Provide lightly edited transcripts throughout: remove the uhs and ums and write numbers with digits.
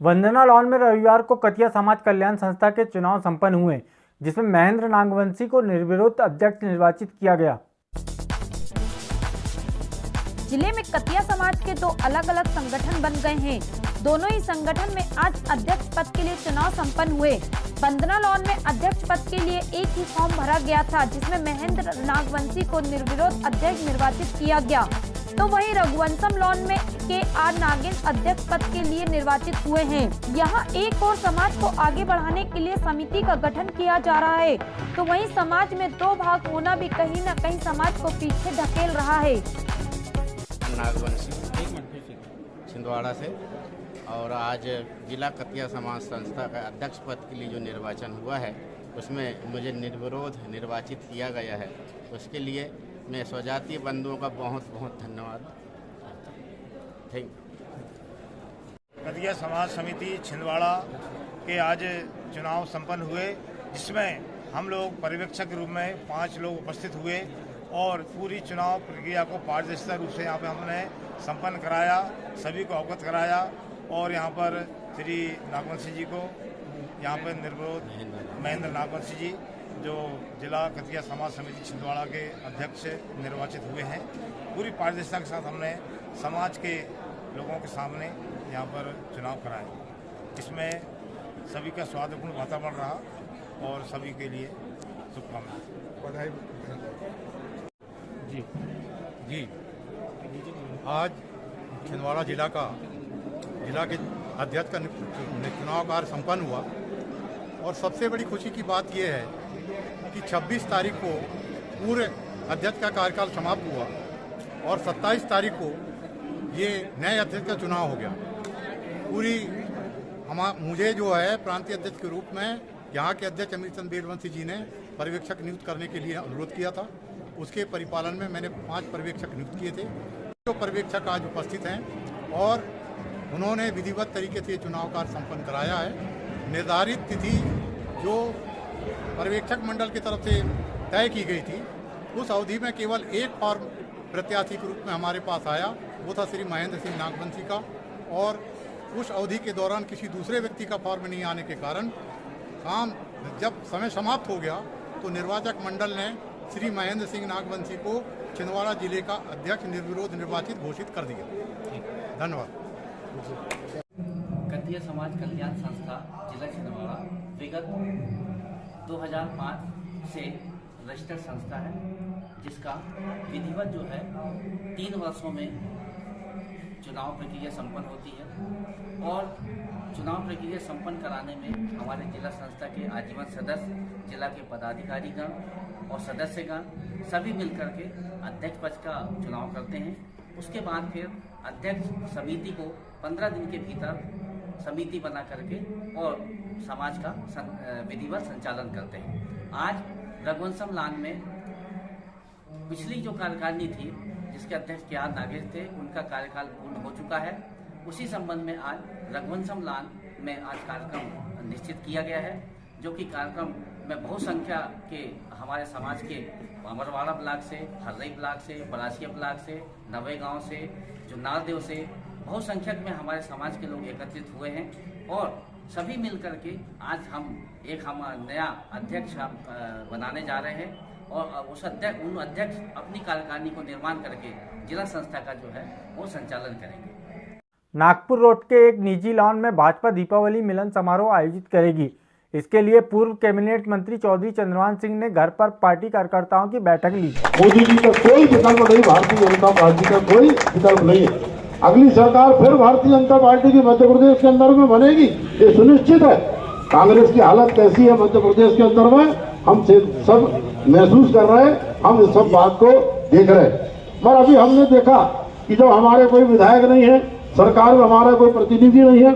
वंदना lawn में रविवार को कतिया समाज कल्याण संस्था के चुनाव संपन्न हुए, जिसमें महेंद्र नागवंशी को निर्विरोध अध्यक्ष निर्वाचित किया गया। जिले में कतिया समाज के दो अलग अलग संगठन बन गए हैं। दोनों ही संगठन में आज अध्यक्ष पद के लिए चुनाव संपन्न हुए। वंदना लॉन में अध्यक्ष पद के लिए एक ही फॉर्म भरा गया था, जिसमें महेंद्र नागवंशी को निर्विरोध अध्यक्ष निर्वाचित किया गया, तो वहीं रघुवंशम लॉन में के आर नागिन अध्यक्ष पद के लिए निर्वाचित हुए हैं। यहाँ एक और समाज को आगे बढ़ाने के लिए समिति का गठन किया जा रहा है, तो वहीं समाज में दो भाग होना भी कहीं न कहीं समाज को पीछे धकेल रहा है। नागवंशी छिंदवाड़ा से और आज जिला कतिया समाज संस्था का अध्यक्ष पद के लिए जो निर्वाचन हुआ है उसमें मुझे निर्विरोध निर्वाचित किया गया है। उसके लिए मैं स्वजातीय बंधुओं का बहुत बहुत धन्यवाद। Thank you. कतिया समाज समिति छिंदवाड़ा के आज चुनाव संपन्न हुए, जिसमें हम लोग पर्यवेक्षक के रूप में 5 लोग उपस्थित हुए और पूरी चुनाव प्रक्रिया को पारदर्शी रूप से यहाँ पे हमने संपन्न कराया, सभी को अवगत कराया और यहाँ पर श्री नागवंशी जी को यहाँ पर निर्विरोध महेंद्र नागवंशी जी जो जिला कतिया समाज समिति छिंदवाड़ा के अध्यक्ष निर्वाचित हुए हैं। पूरी पारदर्शिता के साथ हमने समाज के लोगों के सामने यहाँ पर चुनाव कराए। इसमें सभी का सौहार्दपूर्ण वातावरण रहा और सभी के लिए शुभकामनाएं। बधाई। जी आज छिंदवाड़ा जिला के अध्यक्ष का चुनाव कार्य संपन्न हुआ और सबसे बड़ी खुशी की बात यह है कि 26 तारीख को पूरे अध्यक्ष का कार्यकाल समाप्त हुआ और 27 तारीख को ये नए अध्यक्ष का चुनाव हो गया। मुझे जो है प्रांतीय अध्यक्ष के रूप में यहाँ के अध्यक्ष अमित चंद बेलवंशी जी ने पर्यवेक्षक नियुक्त करने के लिए अनुरोध किया था। उसके परिपालन में मैंने 5 पर्यवेक्षक नियुक्त किए थे। जो पर्यवेक्षक आज उपस्थित हैं और उन्होंने विधिवत तरीके से चुनाव कार्य संपन्न कराया है। निर्धारित तिथि जो पर्यवेक्षक मंडल की तरफ से तय की गई थी, उस अवधि में केवल एक फॉर्म प्रत्याशी के रूप में हमारे पास आया, वो था श्री महेंद्र सिंह नागवंशी का। और उस अवधि के दौरान किसी दूसरे व्यक्ति का फॉर्म नहीं आने के कारण काम जब समय समाप्त हो गया तो निर्वाचक मंडल ने श्री महेंद्र सिंह नागवंशी को छिंदवाड़ा जिले का अध्यक्ष निर्विरोध निर्वाचित घोषित कर दिया। धन्यवाद। कतिया समाज कल्याण संस्था जिला छिंदवाड़ा विगत 2005 से रजिस्टर्ड संस्था है, जिसका विधिवत जो है 3 वर्षों में चुनाव प्रक्रिया संपन्न होती है और चुनाव प्रक्रिया संपन्न कराने में हमारे जिला संस्था के आजीवन सदस्य, जिला के पदाधिकारीगण और सदस्यगण सभी मिलकर के अध्यक्ष पद का चुनाव करते हैं। उसके बाद फिर अध्यक्ष समिति को 15 दिन के भीतर समिति बना करके और समाज का विधिवत संचालन करते हैं। आज रघुवंशम लॉन में पिछली जो कार्यकारिणी थी, जिसके अध्यक्ष के आर नागिन थे, उनका कार्यकाल पूर्ण हो चुका है। उसी संबंध में आज रघुवंशम लॉन में आज कार्यक्रम निश्चित किया गया है, जो कि कार्यक्रम में बहुसंख्या के हमारे समाज के अमरवाड़ा ब्लॉक से, हर्रई ब्लॉक से, बलासिया ब्लॉक से, नवे गांव से, जुन्नारदेव से बहुसंख्यक में हमारे समाज के लोग एकत्रित हुए हैं और सभी मिलकर के आज हम नया अध्यक्ष बनाने जा रहे हैं और उन अध्यक्ष अपनी कार्यकारिणी को निर्माण करके जिला संस्था का जो है वो संचालन करेंगे। नागपुर रोड के एक निजी लॉन में भाजपा दीपावली मिलन समारोह आयोजित करेगी। इसके लिए पूर्व कैबिनेट मंत्री चौधरी चंद्रभान सिंह ने घर पर पार्टी कार्यकर्ताओं की बैठक ली। मोदी जी का कोई विकल्प नहीं, भारतीय जनता पार्टी का कोई विकल्प नहीं है। अगली सरकार फिर भारतीय जनता पार्टी की मध्य प्रदेश के अंदर में बनेगी, ये सुनिश्चित है। कांग्रेस की हालत कैसी है मध्य प्रदेश के अंदर में हम सब महसूस कर रहे हैं, हम इस सब बात को देख रहे हैं। मगर अभी हमने देखा कि जब हमारे कोई विधायक नहीं है, सरकार में हमारा कोई प्रतिनिधि नहीं है,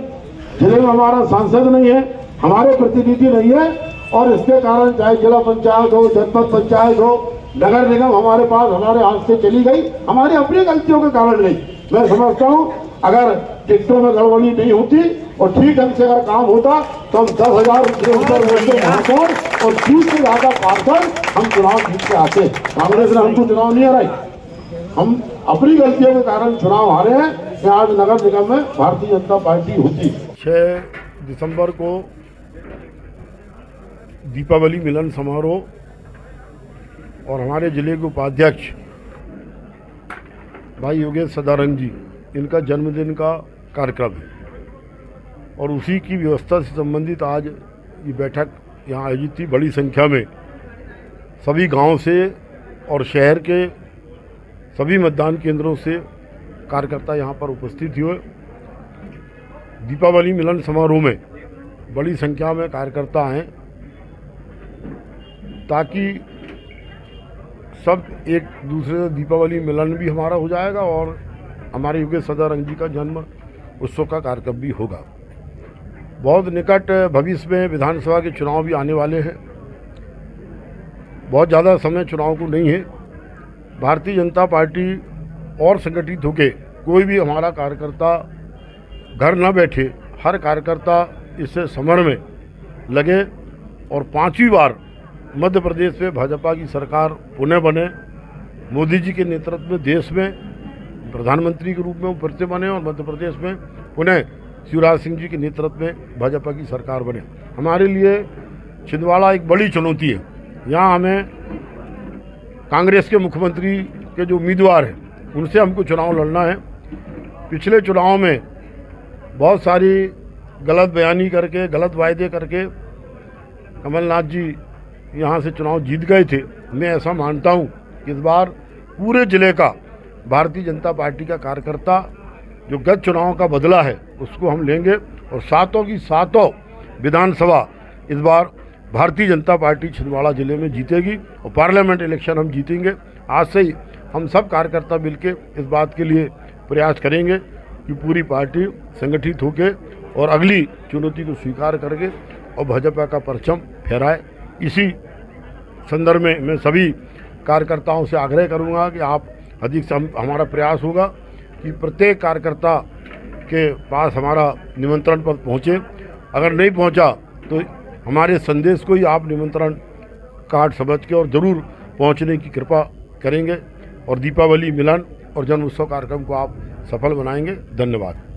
जिले में हमारा सांसद नहीं है, हमारे प्रतिनिधि नहीं है और इसके कारण चाहे जिला पंचायत हो, जनपद पंचायत हो, नगर निगम हमारे पास हमारे हाथ से चली गई, हमारी अपनी गलतियों के कारण नहीं। मैं समझता हूँ अगर टिकटों में गड़बड़ी नहीं होती और ठीक ढंग से अगर काम होता तो हम 10,000 किलोमीटर महापौर और 30 से ज्यादा पार्षद हम चुनाव जीत के आते। कांग्रेस ने हमको चुनाव नहीं हराई, हम अपनी गलतियों के कारण चुनाव हारे हैं। आज नगर निगम में भारतीय जनता पार्टी होती। 6 दिसंबर को दीपावली मिलन समारोह और हमारे जिले के उपाध्यक्ष भाई योगेश सदारंग जी, इनका जन्मदिन का कार्यक्रम है और उसी की व्यवस्था से संबंधित आज ये बैठक यहाँ आयोजित थी। बड़ी संख्या में सभी गांव से और शहर के सभी मतदान केंद्रों से कार्यकर्ता यहाँ पर उपस्थित हुए। दीपावली मिलन समारोह में बड़ी संख्या में कार्यकर्ता आए ताकि सब एक दूसरे से दीपावली मिलन भी हमारा हो जाएगा और हमारे योगेश सदारंग जी का जन्म उत्सव का कार्यक्रम भी होगा। बहुत निकट भविष्य में विधानसभा के चुनाव भी आने वाले हैं। बहुत ज़्यादा समय चुनाव को नहीं है। भारतीय जनता पार्टी और संगठित होकर कोई भी हमारा कार्यकर्ता घर न बैठे, हर कार्यकर्ता इससे समर में लगे और 5वीं बार मध्य प्रदेश में भाजपा की सरकार पुनः बने, मोदी जी के नेतृत्व में देश में प्रधानमंत्री के रूप में वो फिर से बने और मध्य प्रदेश में पुनः शिवराज सिंह जी के नेतृत्व में भाजपा की सरकार बने। हमारे लिए छिंदवाड़ा एक बड़ी चुनौती है। यहाँ हमें कांग्रेस के मुख्यमंत्री के जो उम्मीदवार हैं उनसे हमको चुनाव लड़ना है। पिछले चुनाव में बहुत सारी गलत बयानी करके, गलत वायदे करके कमलनाथ जी यहाँ से चुनाव जीत गए थे। मैं ऐसा मानता हूँ कि इस बार पूरे जिले का भारतीय जनता पार्टी का कार्यकर्ता जो गत चुनाव का बदला है उसको हम लेंगे और सातों की सातों विधानसभा इस बार भारतीय जनता पार्टी छिंदवाड़ा जिले में जीतेगी और पार्लियामेंट इलेक्शन हम जीतेंगे। आज से ही हम सब कार्यकर्ता मिलकर इस बात के लिए प्रयास करेंगे कि पूरी पार्टी संगठित होकर और अगली चुनौती को स्वीकार करके और भाजपा का परचम फहराए। इसी संदर्भ में मैं सभी कार्यकर्ताओं से आग्रह करूंगा कि आप अधिक से हमारा प्रयास होगा कि प्रत्येक कार्यकर्ता के पास हमारा निमंत्रण पत्र पहुँचे। अगर नहीं पहुँचा तो हमारे संदेश को ही आप निमंत्रण कार्ड समझ के और ज़रूर पहुँचने की कृपा करेंगे और दीपावली मिलन और जन्म उत्सव कार्यक्रम को आप सफल बनाएंगे। धन्यवाद।